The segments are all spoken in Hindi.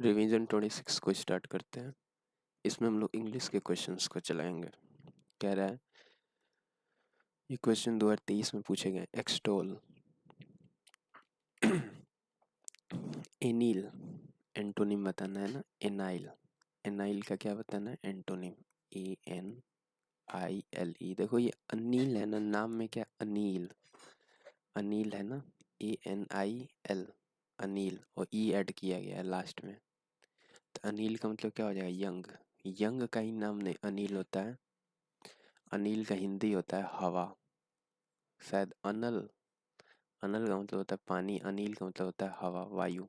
रिवीजन 26 को स्टार्ट करते हैं। इसमें हम लोग इंग्लिश के क्वेश्चंस को चलाएंगे। कह रहा है ये क्वेश्चन 2023 में पूछे गए। एक्सटोल एनील एंटोनिम बताना है ना। एनाइल एनाइल का क्या बताना है? Antonym ANILE। देखो ये अनील है ना, नाम में क्या अनील अनील है ना, ANIL अनील, और ई ऐड किया गया है लास्ट में। तो अनील का मतलब क्या हो जाएगा? यंग। यंग का ही नाम नहीं अनील होता है। अनील का हिंदी होता है हवा। शायद अनल, अनल का मतलब होता है पानी, अनील का मतलब होता है हवा, वायु।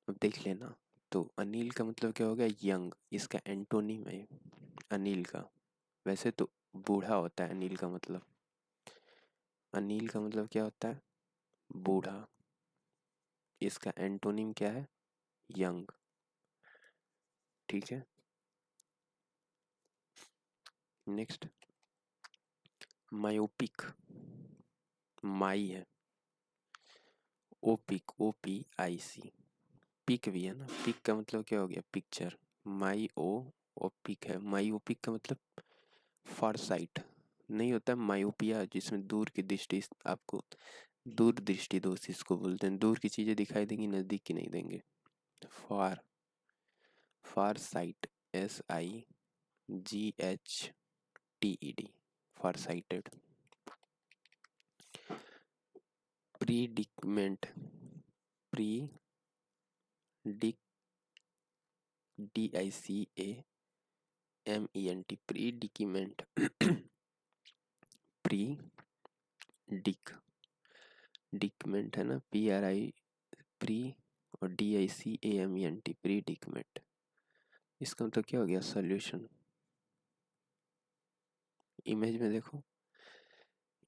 अब देख लेना। तो अनील का मतलब क्या हो गया? यंग। इसका एंटोनिम है अनील का। वैसे तो बूढ़ा होता है अनील का मतलब। अनील का मतलब क्या होता है? बूढ़ा। इसका एंटोनिम क्या है? यंग। ठीक है। Next, myopic. माई है, ओपिक OPIC। पिक भी है ना, पिक का मतलब क्या हो गया? पिक्चर। माई ओ और पिक है। मायोपिक का मतलब फार साइट नहीं होता है। मायोपिया जिसमें दूर की दृष्टि, आपको दूर दृष्टि दोष इसको बोलते हैं। दूर की चीजें दिखाई देंगी, नजदीक की नहीं देंगे। Far, far sight, SIGHTED, far sighted. Predicament, pre dic DICAMENT, predicament. Pre dic dicament है ना, PRI प्री, और DICAMENT प्रीडिकमेंट। इसका मतलब क्या हो गया? सॉल्यूशन। इमेज में देखो,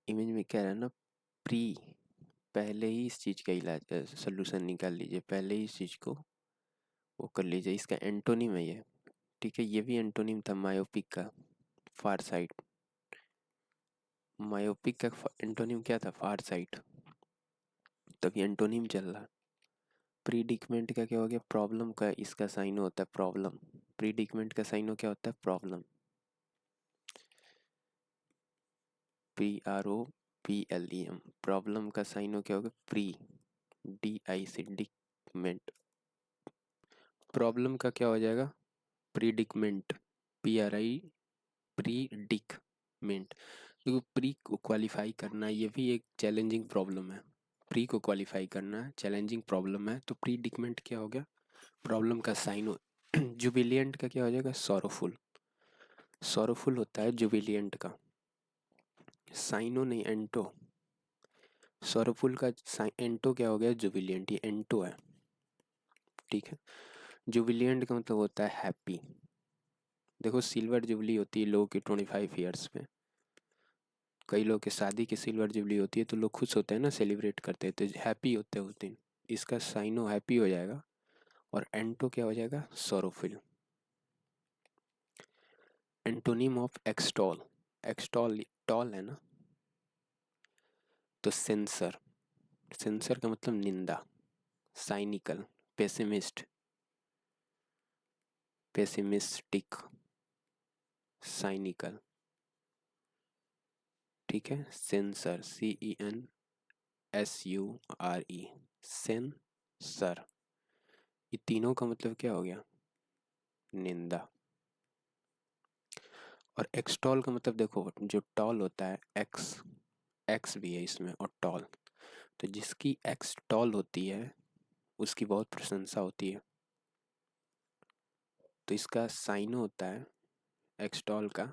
इमेज में क्या है ना, प्री, पहले ही इस चीज का इलाज सोल्यूशन निकाल लीजिए, पहले ही इस चीज को वो कर लीजिए। इसका एंटोनिम है ये। ठीक है, ये भी एंटोनिम था मायोपिक का, फार साइट। मायोपिक का एंटोनिम क्या था? फार साइट। तभी एंटोनिम चल रहा। प्रीडिकमेंट का क्या हो गया? प्रॉब्लम का इसका साइन होता है प्रॉब्लम। प्रीडिकमेंट का साइन क्या होता है? प्रॉब्लम। PROBLEM, प्रॉब्लम का साइन क्या होगा? Pre, DIC डिकमेंट। प्रॉब्लम का क्या हो जाएगा? प्रीडिकमेंट, PRI प्रीडिकमेंट। देखो प्री को क्वालिफाई करना ये भी एक चैलेंजिंग प्रॉब्लम है। प्री को क्वालिफाई करना चैलेंजिंग प्रॉब्लम है। तो प्रीडिकमेंट क्या हो गया? प्रॉब्लम का साइन। जुबिलियंट का क्या हो जाएगा? सॉरोफुल। सॉरोफुल होता है जुबिलियंट का। साइनो नहीं, एंटो। सॉरोफुल का एंटो क्या हो गया? जुबिलियंट। ये एंटो है। ठीक है। जुबिलियंट का मतलब होता है हैप्पी। देखो सिल्वर जुबली होती है लोगों की 25 ईयर्स में। कई लोग के शादी की सिल्वर जुबली होती है तो लोग खुश होते हैं ना, सेलिब्रेट करते हैं, तो हैप्पी होते हैं उस दिन। इसका साइनो हैप्पी हो जाएगा, और एंटो क्या हो जाएगा? सोरोफिल। Antonym of extol. एक्सटॉल टॉल है ना, तो सेंसर। सेंसर का मतलब निंदा। Cynical, pessimist, pessimistic, cynical. ठीक है। Censure, CENSURE, censure. ये तीनों का मतलब क्या हो गया? निंदा। और एक्सटॉल का मतलब देखो, जो टॉल होता है, एक्स, एक्स भी है इसमें, और टॉल, तो जिसकी एक्स टॉल होती है उसकी बहुत प्रशंसा होती है। तो इसका साइन होता है एक्सटॉल का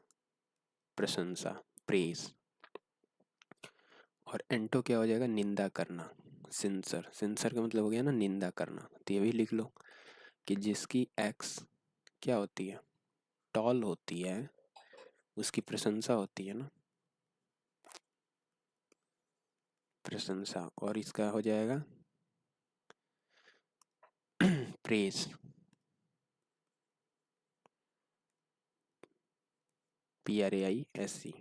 प्रशंसा, प्रेज। और एंटो क्या हो जाएगा? निंदा करना। सिंसर, सिंसर का मतलब हो गया ना निंदा करना। तो ये भी लिख लो कि जिसकी एक्स क्या होती है? टॉल होती है, उसकी प्रशंसा होती है ना, प्रशंसा। और इसका हो जाएगा प्रेज, PRAISE।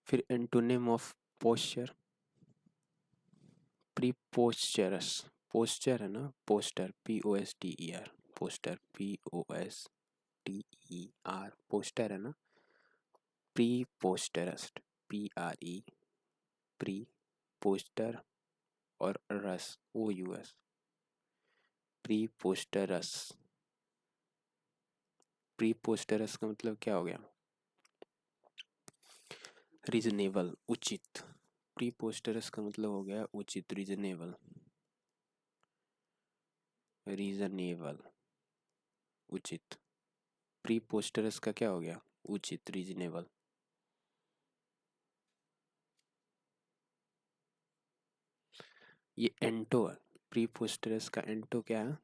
फिर एंटोनिम ऑफ पोस्चर, प्रीपोस्चरस। पोस्चर है ना, poster, POSTER, poster, POSTER, poster है ना। Pre posters, PRE, pre poster, और रस, OUS, pre posters. Pre posters का मतलब क्या हो गया? रीजनेबल, उचित। प्री पोस्टरस का मतलब हो गया उचित, रीजनेबल, रीजनेबल, उचित। प्री पोस्टरस का क्या हो गया? उचित, रीजनेबल। ये एंटो है, प्री पोस्टरस का एंटो क्या है?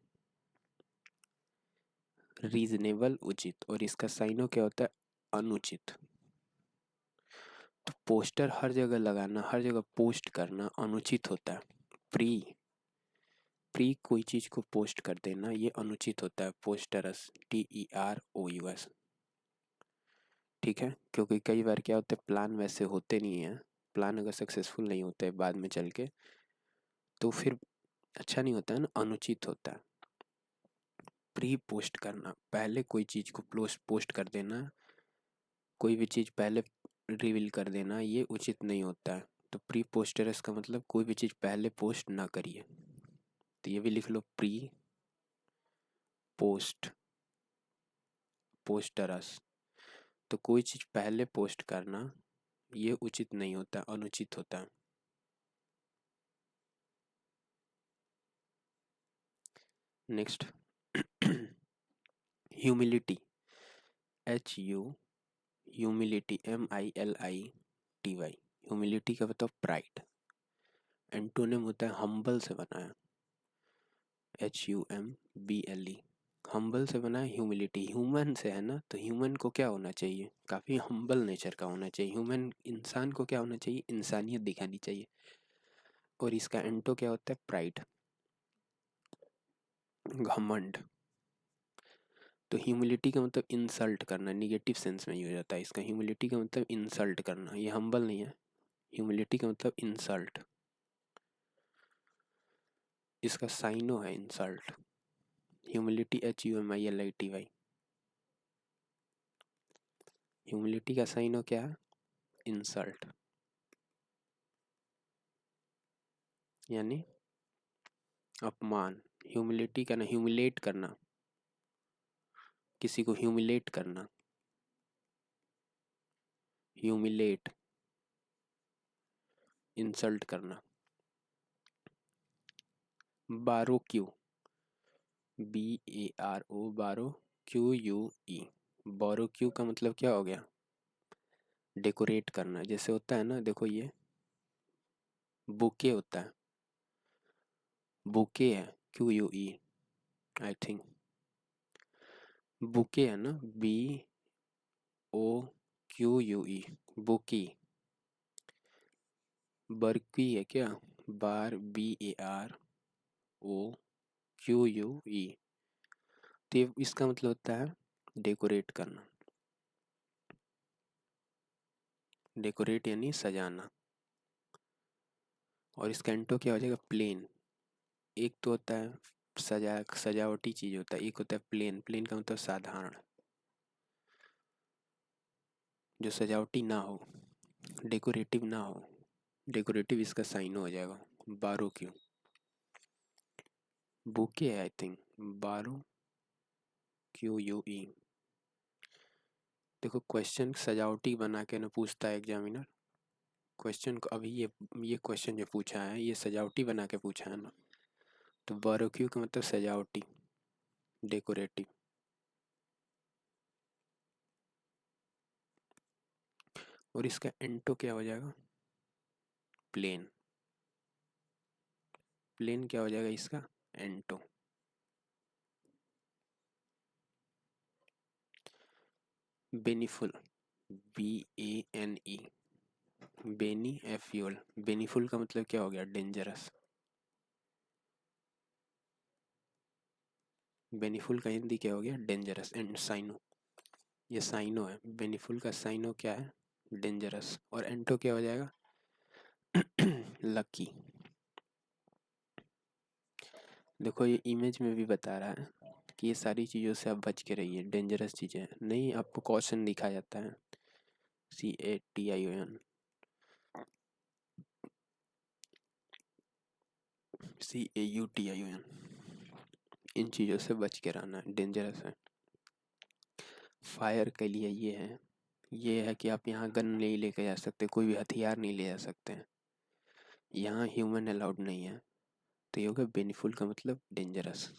रीजनेबल, उचित, और इसका साइनो क्या होता है? अनुचित। तो पोस्टर हर जगह लगाना, हर जगह पोस्ट करना अनुचित होता है। प्री प्री कोई चीज को पोस्ट कर देना ये अनुचित होता है, पोस्टरस, TEROUS। ठीक है, क्योंकि कई बार क्या होता है, प्लान वैसे होते नहीं है, प्लान अगर सक्सेसफुल नहीं होते बाद में चल के, तो फिर अच्छा नहीं होता है ना, अनुचित होता है। प्री पोस्ट करना, पहले कोई चीज को पोस्ट कर देना, कोई भी चीज पहले रिवील कर देना, ये उचित नहीं होता है। तो प्री पोस्टरस का मतलब कोई भी चीज पहले पोस्ट ना करिए। तो ये भी लिख लो, प्री पोस्ट पोस्टरस। तो कोई चीज पहले पोस्ट करना ये उचित नहीं होता, अनुचित होता है। Next, humility, HU, humility, MILITY। Humility का मतलब प्राइड। एंटोनिम होता है हम्बल से बना है, HUMBLE। हम्बल से बना है ह्यूमिलिटी, ह्यूमन से है ना, तो ह्यूमन को क्या होना चाहिए? काफ़ी हम्बल नेचर का होना चाहिए। ह्यूमन इंसान को क्या होना चाहिए? इंसानियत दिखानी चाहिए। और इसका एंटो क्या होता है? प्राइड, घमंड। तो ह्यूमिलिटी का मतलब इंसल्ट करना, निगेटिव सेंस में यूज होता है इसका। ह्यूमिलिटी का मतलब इंसल्ट करना, ये हम्बल नहीं है। ह्यूमिलिटी का मतलब इंसल्ट, इसका साइनो है इंसल्ट। Humility, HUMILITY। ह्यूमिलिटी का साइनो क्या है? इंसल्ट, यानी अपमान। ह्यूमिलिटी का ना, ह्यूमिलेट करना, किसी को ह्यूमिलेट करना, ह्यूमिलेट, इंसल्ट करना। बारोक्यू, BARO, बारो, QUE। बारोक्यू का मतलब क्या हो गया? डेकोरेट करना। जैसे होता है ना, देखो ये बुके होता है, बुके है, QUE, आई थिंक। बुके है ना, BOQUE, बुकी। बर्की है क्या? BAROQUE। तो इसका मतलब होता है डेकोरेट करना। डेकोरेट यानी सजाना। और इसका एंटो क्या हो जाएगा? प्लेन। एक तो होता है सजावटी चीज होता है, एक होता है प्लेन। प्लेन का मतलब साधारण, जो सजावटी ना हो, डेकोरेटिव ना हो। डेकोरेटिव इसका साइन हो जाएगा, बारो क्यों। बुके है आई थिंक, बारो, QUE। देखो क्वेश्चन सजावटी बना के ना पूछता है एग्जामिनर। क्वेश्चन को अभी ये क्वेश्चन जो पूछा है ये सजावटी बना के पूछा है ना, तो बारोक्यू का मतलब सजावटी, डेकोरेटिव। और इसका एंटो क्या हो जाएगा? प्लेन। प्लेन क्या हो जाएगा इसका? एंटो। बेनिफुल, BANE, बेनी, FUL। बेनिफुल का मतलब क्या हो गया? डेंजरस। बेनिफुल का हिंदी क्या हो गया? डेंजरस। एंड साइनो, ये साइनो है। बेनिफुल का साइनो क्या है? डेंजरस। और एंटो क्या हो जाएगा? लकी। देखो ये इमेज में भी बता रहा है कि ये सारी चीज़ों से आप बच के रहिए, डेंजरस चीज़ें नहीं, आपको कॉशन दिखा जाता है, CATION, CAUTION, इन चीज़ों से बच के रहना है, डेंजरस है। फायर के लिए ये है कि आप यहाँ गन नहीं लेके जा सकते, कोई भी हथियार नहीं ले जा सकते हैं, यहाँ ह्यूमन अलाउड नहीं है। तो ये होगा बेनीफुल का मतलब डेंजरस,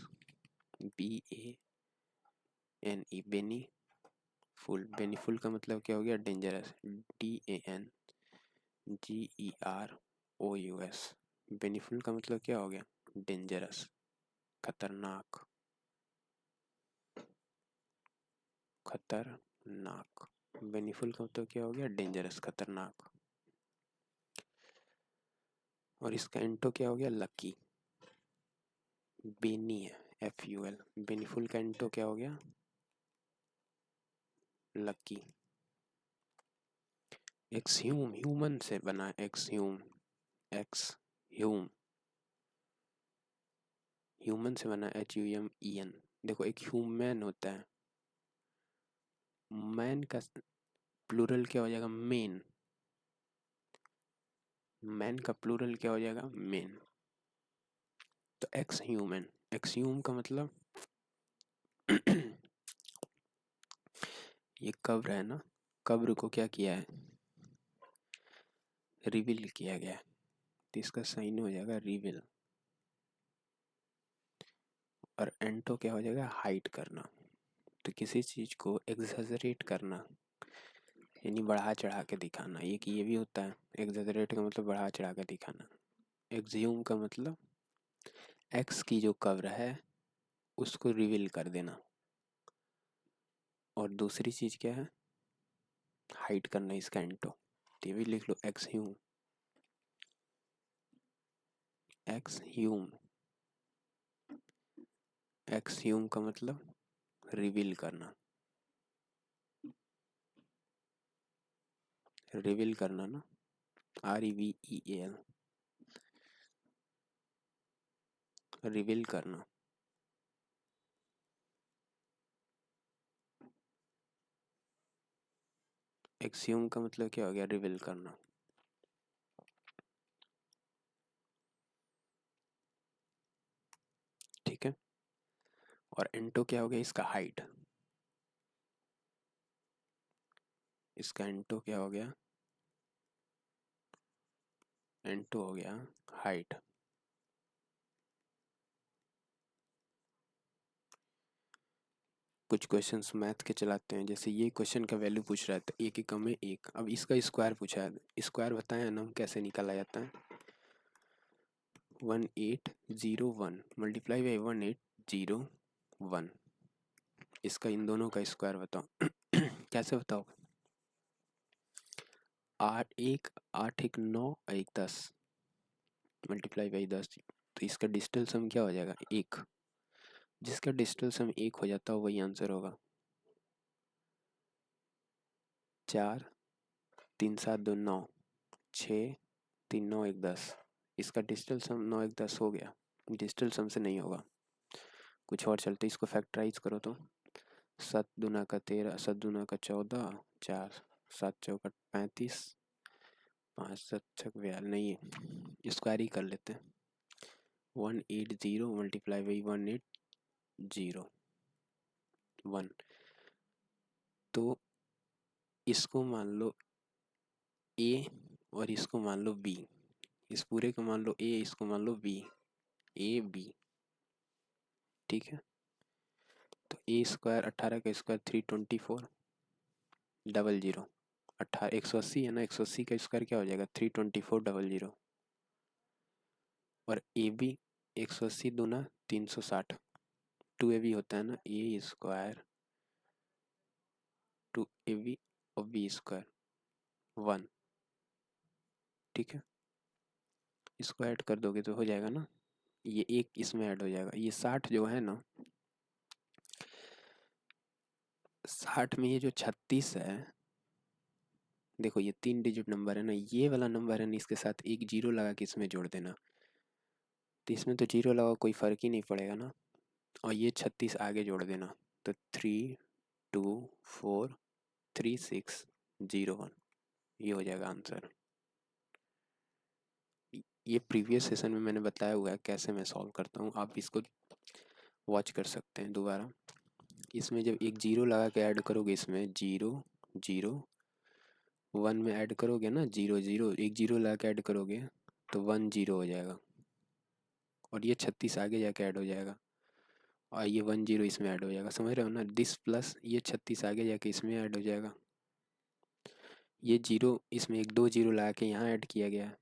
BANE, बेनी फुल, बेनीफुल का मतलब क्या हो गया, डेंजरस, DANGEROUS, बेनीफुल का मतलब क्या हो गया, डेंजरस, खतरनाक, खतरनाक, बेनीफुल का मतलब क्या हो गया, डेंजरस, खतरनाक। और इसका इंटो क्या हो गया, लकी, बेनी है, FUL, बेनीफुल का इंटो क्या हो गया, लकी। एक्सह्यूम, ह्यूमन से बना, एक्सह्यूम, एक्सह्यूम, ह्यूमन से बना, HUMEN। देखो एक ह्यूमन होता है, मैन का प्लूरल क्या हो जाएगा, मेन, मैन का प्लूरल क्या हो जाएगा, मेन। तो एक्स ह्यूमन, एक्सह्यूम का मतलब ये कब्र है ना, कब्र को क्या किया है, रिवील किया गया है, तो इसका साइन हो जाएगा रिवील। और एंटो क्या हो जाएगा, हाइड करना। तो किसी चीज को एग्जैजरेट करना यानी बढ़ा चढ़ा के दिखाना, ये भी होता है, एग्जैजरेट का मतलब बढ़ा चढ़ा के दिखाना। एक्सह्यूम का मतलब एक्स की जो कब्र है उसको रिवील कर देना। और दूसरी चीज क्या है, हाइड करना, इसका एंटो, तो ये भी लिख लो, एक्सह्यूम, एक्सह्यूम, एक्सह्यूम का मतलब रिवील करना, रिवील करना ना, REVEAL, रिवील करना। एक्सह्यूम का मतलब क्या हो गया, रिवील करना। ठीक है। और एंटो क्या हो गया, इसका हाइट, इसका एंटो क्या हो गया, एंटो हो गया हाइट। कुछ क्वेश्चंस मैथ के चलाते हैं, जैसे ये क्वेश्चन का वैल्यू पूछ रहा है, तो एक एकम में एक, अब इसका स्क्वायर पूछा है, स्क्वायर बताया ना हम कैसे निकाला जाता है, 1801 मल्टीप्लाई बाई 1801, इसका इन दोनों का स्क्वायर बताओ। कैसे बताओ, 8 एक 9 एक 10 मल्टीप्लाई बाई 10, तो इसका डिजिटल सम क्या हो जाएगा, एक, जिसका डिजिटल सम एक हो जाता है वही आंसर होगा। 4 3 7 2 9, 6 3 9 1 10, इसका डिजिटल सम 9 1 10 हो गया, डिजिटल सम से नहीं होगा। कुछ और चलते, इसको फैक्टराइज करो तो 7 दूना का 13, 7 दूना का 14, 4 7 चौका 35, 5 7 छक 42, नहीं है स्क्वायर ही कर लेते हैं, 180 मल्टीप्लाई बाई 1801, तो इसको मान लो A और इसको मान लो B, इस पूरे को मान लो A, इसको मान लो B, AB, ठीक है। तो A स्क्वायर 18 का स्क्वायर 324, 00, 18 180 है ना, 180 का स्क्वायर क्या हो जाएगा, 324 00। और AB 180 दूना 360, 2AB होता है ना, A स्क्वायर 2AB और B स्क्वायर 1, ठीक है। इसको ऐड कर दोगे तो हो जाएगा ना, ये एक इसमें ऐड हो जाएगा, ये 60 जो है ना, 60 में ये जो 36 है, देखो ये 3 डिजिट नंबर है ना, ये वाला नंबर है ना, इसके साथ एक जीरो लगा के इसमें जोड़ देना, तो इसमें तो जीरो लगा कोई फ़र्क ही नहीं पड़ेगा ना। और ये 36 आगे जोड़ देना, तो 3 2 4 3 6 0 1, ये हो जाएगा आंसर। ये प्रीवियस सेशन में मैंने बताया हुआ है कैसे मैं सॉल्व करता हूँ, आप इसको वॉच कर सकते हैं दोबारा। इसमें जब एक जीरो लगा के ऐड करोगे, इसमें 0 0 1 में ऐड करोगे ना, 0 0 एक जीरो लगा के ऐड करोगे तो 1 0 हो जाएगा, और ये 36 आगे जाके ऐड हो जाएगा, और ये 1 0 इसमें ऐड हो जाएगा। समझ रहे हो ना, दिस प्लस ये 36 आगे जाके इसमें ऐड हो जाएगा। ये जीरो इसमें एक 2 0 लगा के यहाँ ऐड किया गया है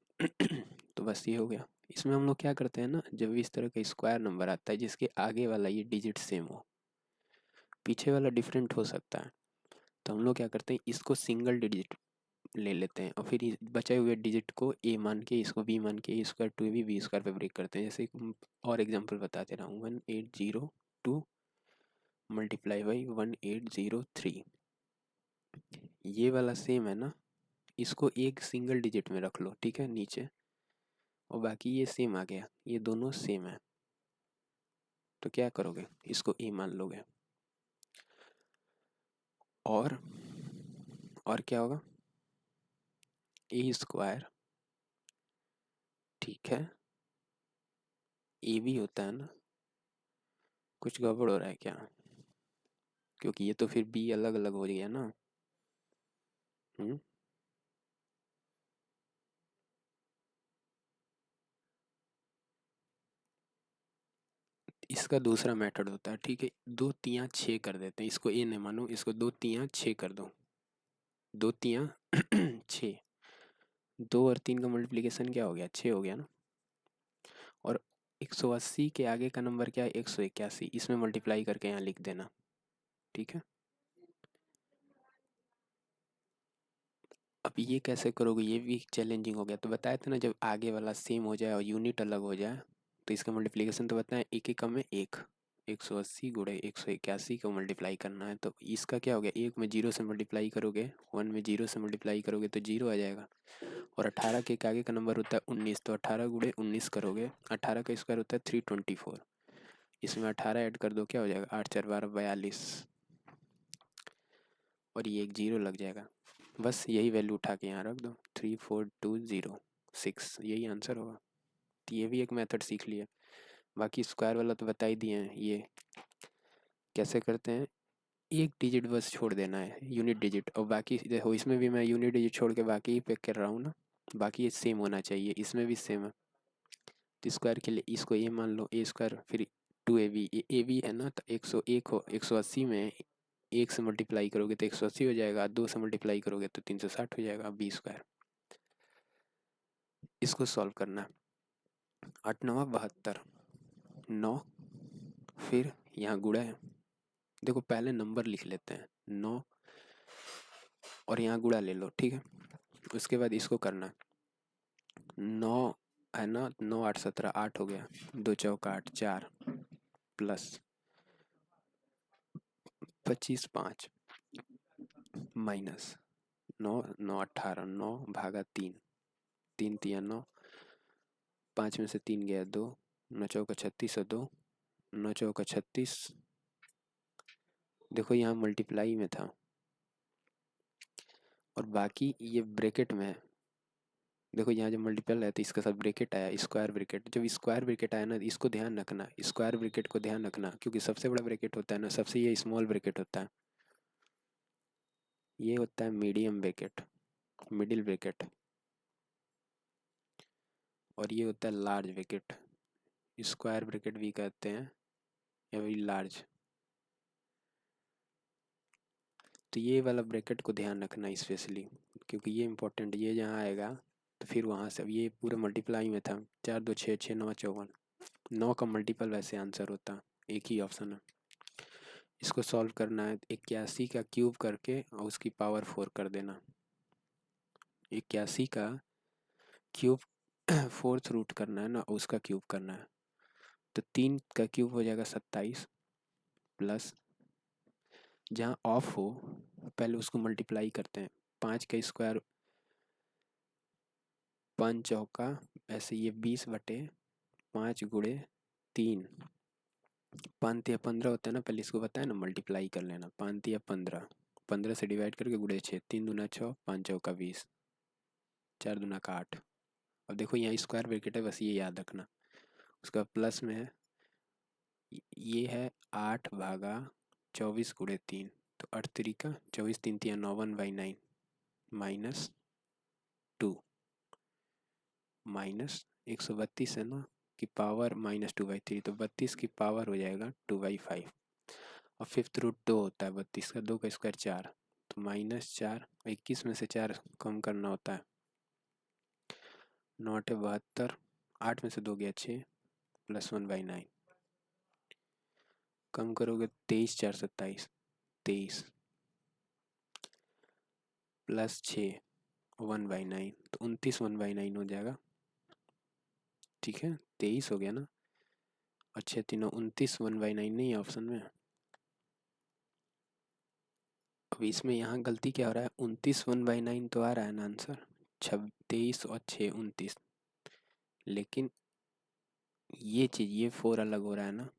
तो बस ये हो गया। इसमें हम लोग क्या करते हैं ना, जब भी इस तरह का स्क्वायर नंबर आता है जिसके आगे वाला ये डिजिट सेम हो, पीछे वाला डिफरेंट हो सकता है, तो हम लोग क्या करते हैं, इसको सिंगल डिजिट ले लेते हैं और फिर बचे हुए डिजिट को ए मान के, इसको बी मान के, A square to B B square पे ब्रेक करते हैं। जैसे और एग्जांपल बताते रहा हूँ, 1802 मल्टीप्लाई बाई 1803, ये वाला सेम है ना, इसको एक सिंगल डिजिट में रख लो, ठीक है, नीचे, और बाकी ये सेम आ गया, ये दोनों सेम है, तो क्या करोगे, इसको ए मान लोगे, और क्या होगा, ए स्क्वायर, ठीक है, ए भी होता है ना, कुछ गड़बड़ हो रहा है क्या, क्योंकि ये तो फिर बी अलग अलग हो गया ना। हम्म इसका दूसरा मेथड होता है, ठीक है, 2 3 6 कर देते हैं, इसको ए नहीं मानो, इसको 2 3 6 कर दो, 2 3 6, 2 और 3 का मल्टीप्लिकेशन क्या हो गया, 6 हो गया ना। और 180 के आगे का नंबर क्या है, 181, इसमें मल्टीप्लाई करके यहाँ लिख देना, ठीक है। अब ये कैसे करोगे, ये भी चैलेंजिंग हो गया, तो बताया था ना, जब आगे वाला सेम हो जाए और यूनिट अलग हो जाए तो इसका मल्टीप्लिकेशन तो बताएं, एक एक कम में एक, 180 गुणे 181 को मल्टीप्लाई करना है, तो इसका क्या हो गया, एक में जीरो से मल्टीप्लाई करोगे, 1 में जीरो से मल्टीप्लाई करोगे तो जीरो आ जाएगा, और 18 के एक आगे का नंबर होता है 19, तो 18 गुणे 19 करोगे, 18 का स्क्वायर होता है 324, इसमें 18 ऐड कर दो, क्या हो जाएगा, 8 4 12 42, और ये एक जीरो लग जाएगा, बस यही वैल्यू उठा के यहाँ रख दो, 34206, यही आंसर होगा। तो ये भी एक मेथड सीख लिया, बाकी स्क्वायर वाला तो बता ही दिए हैं, ये कैसे करते हैं, एक डिजिट बस छोड़ देना है, यूनिट डिजिट, और बाकी देखो इसमें भी मैं यूनिट डिजिट छोड़ के बाकी ही पे कर रहा हूँ ना, बाकी ये सेम होना चाहिए, इसमें भी सेम है, तो स्क्वायर के लिए इसको ए मान लो, ए स्क्वायर, फिर 2ab, ए बी है ना, तो 101 हो, 180 में एक से मल्टीप्लाई करोगे तो 180 हो जाएगा, 2 से मल्टीप्लाई करोगे तो 360 हो जाएगा, बी स्क्वायर। इसको सॉल्व करना है, 8 9 72, 9, फिर यहाँ गुणा है, देखो पहले नंबर लिख लेते हैं 9, और यहाँ गुणा ले लो, ठीक है, उसके बाद इसको करना है 9 है ना, 9 8 17, 8 हो गया, 2 चौका 8, 4 प्लस 25 5 माइनस 9 9 18, 9 भागा 3, 3 3 9, 5 में से 3 गया 2, 9 चौका 36 और 2, 9 चौका 36, देखो यहाँ मल्टीप्लाई में था, और बाकी ये ब्रैकेट में है, देखो यहाँ जब मल्टीपल है तो इसके साथ ब्रैकेट आया, स्क्वायर ब्रैकेट, जब स्क्वायर ब्रैकेट आया ना, इसको ध्यान रखना, स्क्वायर ब्रैकेट को ध्यान रखना, क्योंकि सबसे बड़ा ब्रैकेट होता है ना, सबसे ये स्मॉल ब्रैकेट होता है, ये होता है मीडियम ब्रैकेट, मिडिल ब्रैकेट, और ये होता है लार्ज ब्रैकेट, स्क्वायर ब्रैकेट भी कहते हैं या वही लार्ज। तो ये वाला ब्रैकेट को ध्यान रखना स्पेशली, क्योंकि ये इंपॉर्टेंट, ये जहाँ आएगा तो फिर वहाँ से, अब ये पूरे मल्टीप्लाई में था, 4 2 6 6 9 54, 9 का मल्टीपल वैसे आंसर होता, एक ही ऑप्शन है। इसको सॉल्व करना है, 81 का क्यूब करके और उसकी पावर 4 कर देना, 81 का क्यूब फोर्थ रूट करना है ना, उसका क्यूब करना है, तो 3 का क्यूब हो जाएगा 27, प्लस जहाँ ऑफ हो पहले उसको मल्टीप्लाई करते हैं, 5 का स्क्वायर 5 चौका, ऐसे ये 20 बटे 5 गुणे 3, 5 या 15 होता है ना, पहले इसको बताया ना, मल्टीप्लाई कर लेना। 5 या 15, 15 से डिवाइड करके गुणे 6, 3 दूना 6, 5 चौका 20, 4 दूना का 8। अब देखो यहाँ स्क्वायर ब्रैकेट है, बस ये याद रखना। उसका प्लस में है, ये है 8 भागा 24 गुणे 3, तो 8 तरीका 24, 3 तिया 9, 1/9 माइनस 2, माइनस 132 है ना की पावर माइनस 2/3, तो 32 की पावर हो जाएगा 2/5। और फिफ्थ रूट 2 होता है 32 का, 2 का स्क्वायर 4, तो -4, 21 में से 4 कम करना होता है, 9 है 72, 8 में से 2 गया 6, प्लस 1/9, कम करोगे 23 4 27, 23 प्लस 6 1/9, तो 29 1/9 हो जाएगा। ठीक है, 23 हो गया ना, और 6 3 29, 1/9 नहीं है ऑप्शन में। अब इसमें यहाँ गलती क्या हो रहा है, 29 1/9 तो आ रहा है ना आंसर, 23 और 6 29, लेकिन ये चीज़, ये 4 अलग हो रहा है ना,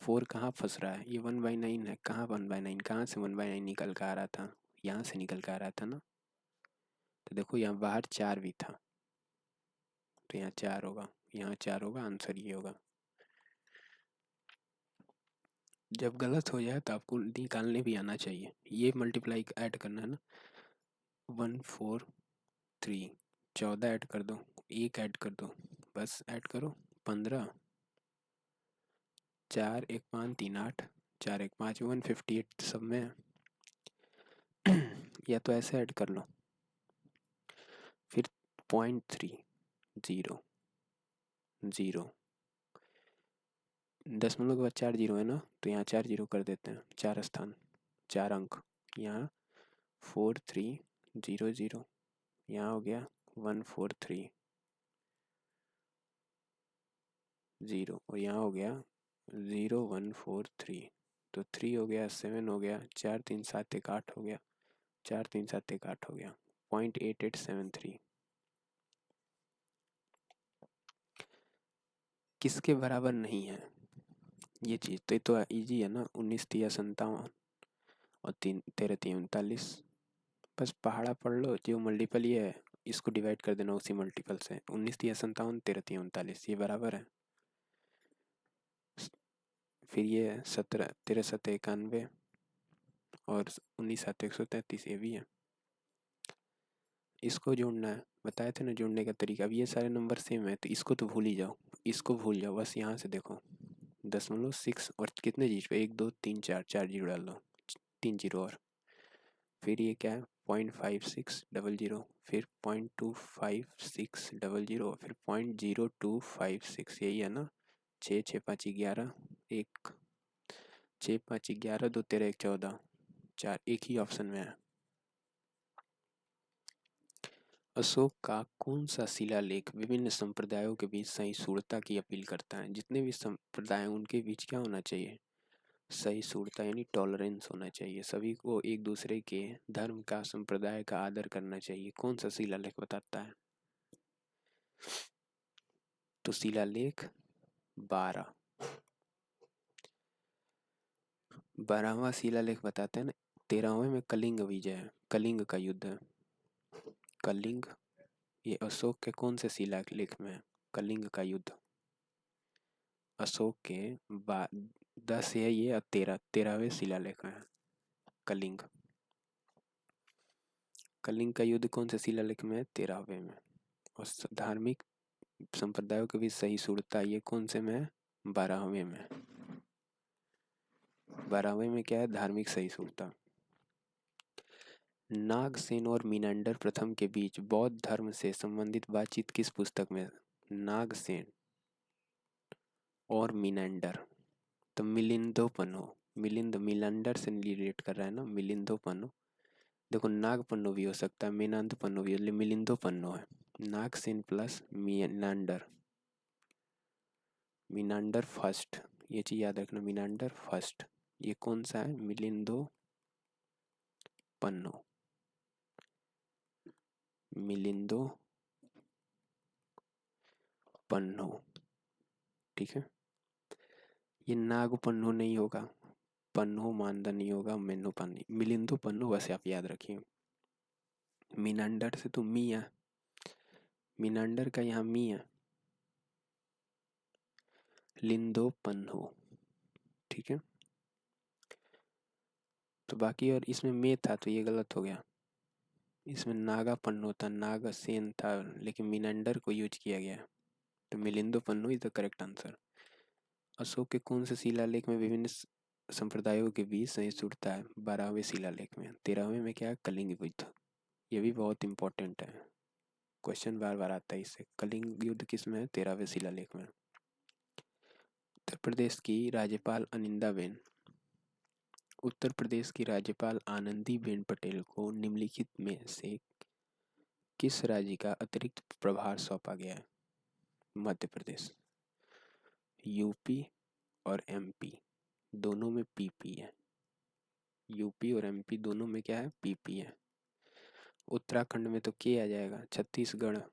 4 कहाँ फंस रहा है, ये 1/9 है, कहाँ 1/9, कहाँ से 1/9 निकल कर आ रहा था, यहाँ से निकल कर आ रहा था ना। तो देखो यहाँ बाहर 4 भी था, तो यहाँ 4 होगा, यहाँ 4 होगा, आंसर ये होगा। जब गलत हो जाए तो आपको निकालने भी आना चाहिए। ये मल्टीप्लाई ऐड करना है ना, 1 4 3, 14 ऐड कर दो, 1 ऐड कर दो, बस ऐड करो 15, 4 1 5 3 8, 4 1 5 158 सब में है। या तो ऐसे ऐड कर लो, फिर 0.3 0 दशमलव के बाद 4 जीरो है ना, तो यहाँ 4 जीरो कर देते हैं, 4 स्थान 4 अंक, यहाँ 4300, यहाँ हो गया 1430, और यहाँ हो गया 0143, तो 3 हो गया, 7 हो गया, 4 3 7 1 8 हो गया, 4 3 7 1 8 हो गया, 0.8873। किसके बराबर नहीं है ये चीज़, तो ये तो ईजी है ना, 19 तिया 57 और 3 13 तिया 39, बस पहाड़ा पढ़ लो, जो मल्टीपल ये है इसको डिवाइड कर देना उसी मल्टीपल से, 19 तिया 57, 13 तिया 39, ये बराबर है। फिर ये 17 13 7 91 और 19 7 133, ये भी है। इसको जोड़ना है, बताए थे ना जोड़ने का तरीका। अब ये सारे नंबर सेम है, तो इसको तो भूल ही जाओ, इसको भूल जाओ, बस यहाँ से देखो 0.6 और कितने जीरो, 1 2 3 4, 4 जीरो डाल दो, 3 जीरो, और फिर ये क्या है 0.5600, फिर 0.25600, फिर 0.0256, यही है ना। 6 6 5 11, 1 6 5 11, 2 13 1 14, 4, एक ही ऑप्शन में है। अशोक का कौन सा शिलालेख विभिन्न संप्रदायों के बीच सहिष्णुता की अपील करता है। जितने भी संप्रदाय हैं उनके बीच क्या होना चाहिए, सहिष्णुता यानी टॉलरेंस होना चाहिए, सभी को एक दूसरे के धर्म का संप्रदाय का आदर करना चाहिए। कौन सा शिलालेख बताता है, तो शिलालेख 12वां शिलालेख बताते हैं ना। 13वें में कलिंग विजय है, कलिंग का युद्ध है, कलिंग, ये अशोक के कौन से शिलालेख में है, कलिंग का युद्ध। अशोक के 10 है ये, और 13वें शिलालेख है कलिंग। कलिंग का युद्ध कौन से शिलालेख में है, 13वें में। और धार्मिक संप्रदायों के बीच सहिष्णुता, ये कौन से में है, 12वें में। 12वें में क्या है, धार्मिक सहिष्णुता। नागसेन और मीनांडर प्रथम के बीच बौद्ध धर्म से संबंधित बातचीत किस पुस्तक में। नागसेन और मीनांडर, तो मिलिंदोपन्नो, मिलिंद मीनांडर से रिलेट कर रहा है ना, मिलिंदोपन्नो। देखो नागपन्नो भी हो सकता है, मीनांदोपन्नो भी, मिलिंदोपन्नो है। नागसेन प्लस मीनांडर, मीनांडर फर्स्ट, ये चीज याद रखना, मीनांडर फर्स्ट। ये कौन सा है, मिलिंदोपन्नो, मिलिंदोपन्नो। ठीक है, ये नाग पन्नू नहीं होगा, पन्नू मानदा नहीं होगा, मेनू पानी मिलिंदो पन्नू, बस आप याद रखिए। मीनांडर से तो मी है, मीनांडर का यहाँ मी है, लिंदो पन्नू, ठीक है। तो बाकी और इसमें मे था तो ये गलत हो गया, इसमें नागा पन्नू था, नागा सेन था, लेकिन मीनांडर को यूज किया गया, तो Milinda Panho is the correct answer. Ashok के कौन से शिलालेख में विभिन्न संप्रदायों के बीच संघर्ष उठता है? 12वें शिलालेख में। 13वें में क्या है? कलिंग युद्ध। ये भी बहुत इंपॉर्टेंट है, क्वेश्चन बार बार आता है इससे। कलिंग युद्ध किस में है? 13वें शिलालेख में। उत्तर प्रदेश की राज्यपाल आनंदीबेन, उत्तर प्रदेश की राज्यपाल आनंदीबेन पटेल को निम्नलिखित में से किस राज्य का अतिरिक्त प्रभार सौंपा गया है? मध्य प्रदेश, यूपी और एमपी दोनों में पीपी है, यूपी और एमपी दोनों में क्या है? पीपी है। उत्तराखंड में तो के आ जाएगा, छत्तीसगढ़ और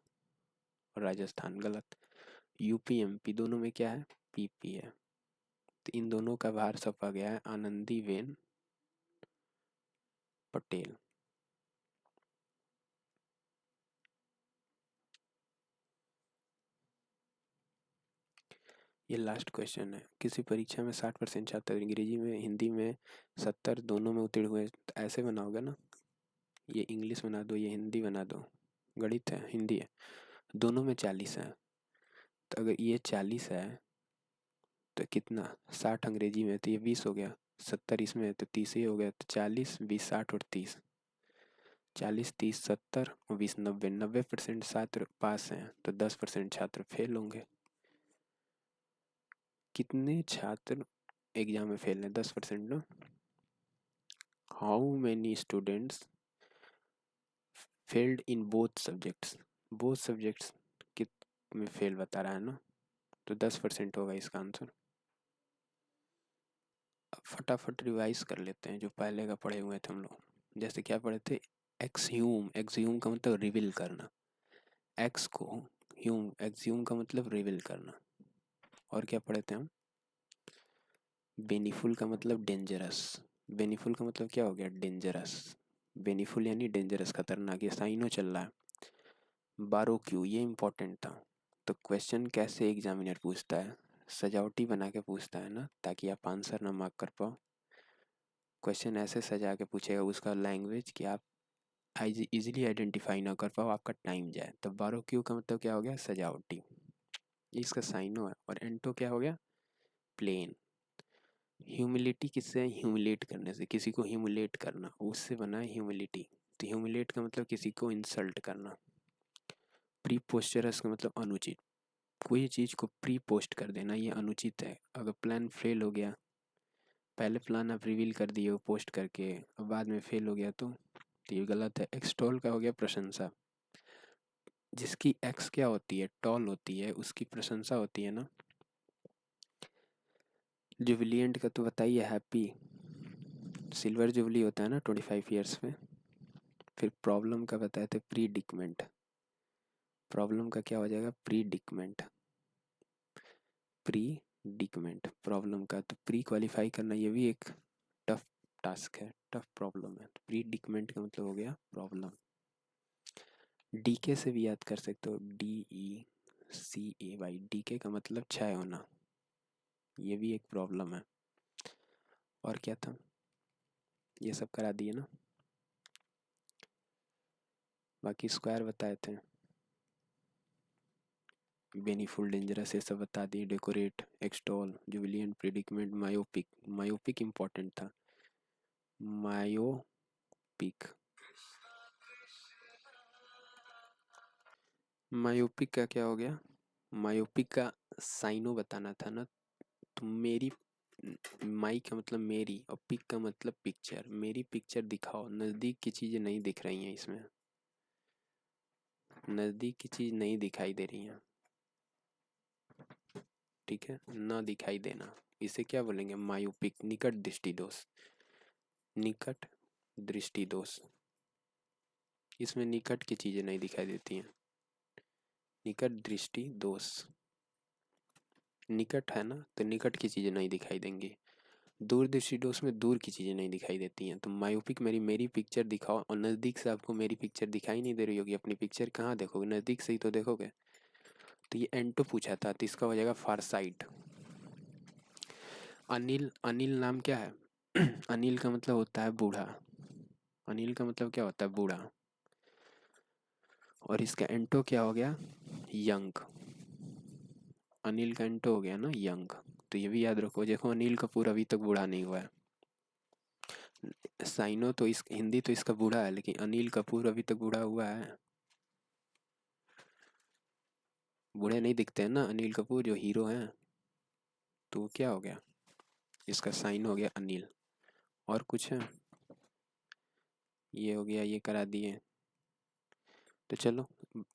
राजस्थान, गलत। यूपी एमपी दोनों में क्या है? पीपी है। तो इन दोनों का भार सौंपा गया है आनंदीबेन पटेल। ये लास्ट क्वेश्चन है। किसी परीक्षा में 60% छात्र अंग्रेजी में, हिंदी में 70 दोनों में उत्तीर्ण हुए, तो ऐसे बनाओगे ना, ये इंग्लिश बना दो, ये हिंदी बना दो, गणित है, हिंदी है, दोनों में 40 है, तो अगर ये 40 है तो कितना? 60 अंग्रेजी में तो ये 20 हो गया, 70 इसमें तो 30 ही हो गया, तो 40 20 60 और 30, 40 30 70 और 20 90, 90% छात्र पास हैं, तो 10% छात्र फेल होंगे। कितने छात्र एग्जाम में फेल हैं? 10% ना। How many students failed in both subjects, both subjects कित में फेल बता रहा है ना, तो 10% होगा इसका आंसर। अब फटाफट रिवाइज कर लेते हैं जो पहले का पढ़े हुए थे हम लोग। जैसे क्या पढ़े थे? एक्सह्यूम, एक्सह्यूम का मतलब रिवील करना, एक्स को ह्यूम, एक्सह्यूम का मतलब रिवील करना। और क्या पढ़े थे हम? बेनीफुल का मतलब डेंजरस, बेनीफुल का मतलब क्या हो गया? डेंजरस, बेनीफुल यानी डेंजरस, खतरनाक, ये साइनो चल रहा है। बारो क्यू, ये इंपॉर्टेंट था। तो क्वेश्चन कैसे एग्जामिनर पूछता है? सजावटी बना के पूछता है ना, ताकि आप आंसर ना मार्क कर पाओ। क्वेश्चन ऐसे सजा के पूछेगा उसका लैंग्वेज कि आप इजीली आइडेंटिफाई ना कर पाओ, आपका टाइम जाए। तो बारो क्यू का मतलब क्या हो गया? सजावटी, इसका साइनो है। और एंटो क्या हो गया? प्लेन। ह्यूमिलिटी किससे है? ह्यूमिलेट करने से, किसी को ह्यूमिलेट करना, उससे बना है ह्यूमिलिटी। तो ह्यूमिलेट का मतलब किसी को इंसल्ट करना। प्री पोस्चरस का मतलब अनुचित, कोई चीज़ को प्री पोस्ट कर देना, ये अनुचित है। अगर प्लान फेल हो गया, पहले प्लान आप रिवील कर दिए हो पोस्ट करके, अब बाद में फेल हो गया तो ये गलत है। एक्सटॉल का हो गया प्रशंसा, जिसकी एक्स क्या होती है? टॉल होती है, उसकी प्रशंसा होती है ना। जुबिलियंट का तो बताइए, हैप्पी, सिल्वर जुबली होता है ना 25 ईयर्स में। फिर प्रॉब्लम का बताए थे प्रीडिकमेंट, प्रॉब्लम का क्या हो जाएगा? प्रीडिकमेंट, प्रीडिकमेंट प्रॉब्लम का। तो प्री क्वालिफाई करना ये भी एक टफ टास्क है, टफ प्रॉब्लम है। प्रीडिकमेंट का मतलब हो गया प्रॉब्लम। डीके से भी याद कर सकते हो, DECAY, डीके का मतलब क्षय होना, ये भी एक प्रॉब्लम है। और क्या था? ये सब करा दिए ना, बाकी स्क्वायर बताए थे, बेनीफुल डेंजरस ये सब बता दिए। Decorate, extol, jubilant, predicament, myopic, myopic important था, मायोपिक, मायोपिक का क्या हो गया? मायोपिक का साइनो बताना था ना। तो मेरी, माई का मतलब मेरी, और पिक का मतलब पिक्चर, मेरी पिक्चर दिखाओ, नज़दीक की चीज़ें नहीं दिख रही हैं इसमें, नज़दीक की चीज़ नहीं दिखाई दे रही हैं, ठीक है, ना दिखाई देना, इसे क्या बोलेंगे? मायोपिक, निकट दृष्टि दोष, निकट दृष्टि दोष, इसमें निकट की चीज़ें नहीं दिखाई देती हैं, निकट दृष्टि दोष। निकट है ना, तो निकट की चीज़ें नहीं दिखाई देंगी। दूरदृष्टिदोष में दूर की चीज़ें नहीं दिखाई देती हैं। तो मायोपिक मेरी पिक्चर दिखाओ और नज़दीक से आपको मेरी पिक्चर दिखाई नहीं दे रही होगी, अपनी पिक्चर कहाँ देखोगे, नज़दीक से ही तो देखोगे। तो ये एंटो पूछा था, तो इसका हो जाएगा फार साइड। अनिल, अनिल नाम क्या है? अनिल का मतलब होता है बूढ़ा। अनिल का मतलब क्या होता है? बूढ़ा। और इसका एंटो क्या हो गया? यंग। अनिल का एंटो हो गया ना यंग। तो ये भी याद रखो, देखो अनिल कपूर अभी तक बूढ़ा नहीं हुआ है। साइनो तो इस हिंदी तो इसका बूढ़ा है, लेकिन अनिल कपूर अभी तक बूढ़ा हुआ है? बूढ़े नहीं दिखते हैं ना अनिल कपूर जो हीरो हैं। तो क्या हो गया? इसका साइन हो गया अनिल। और कुछ है? ये हो गया, ये करा दिए। तो चलो,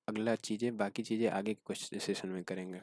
अगला चीज़ें, बाकी चीज़ें आगे के क्वेश्चन सेशन में करेंगे।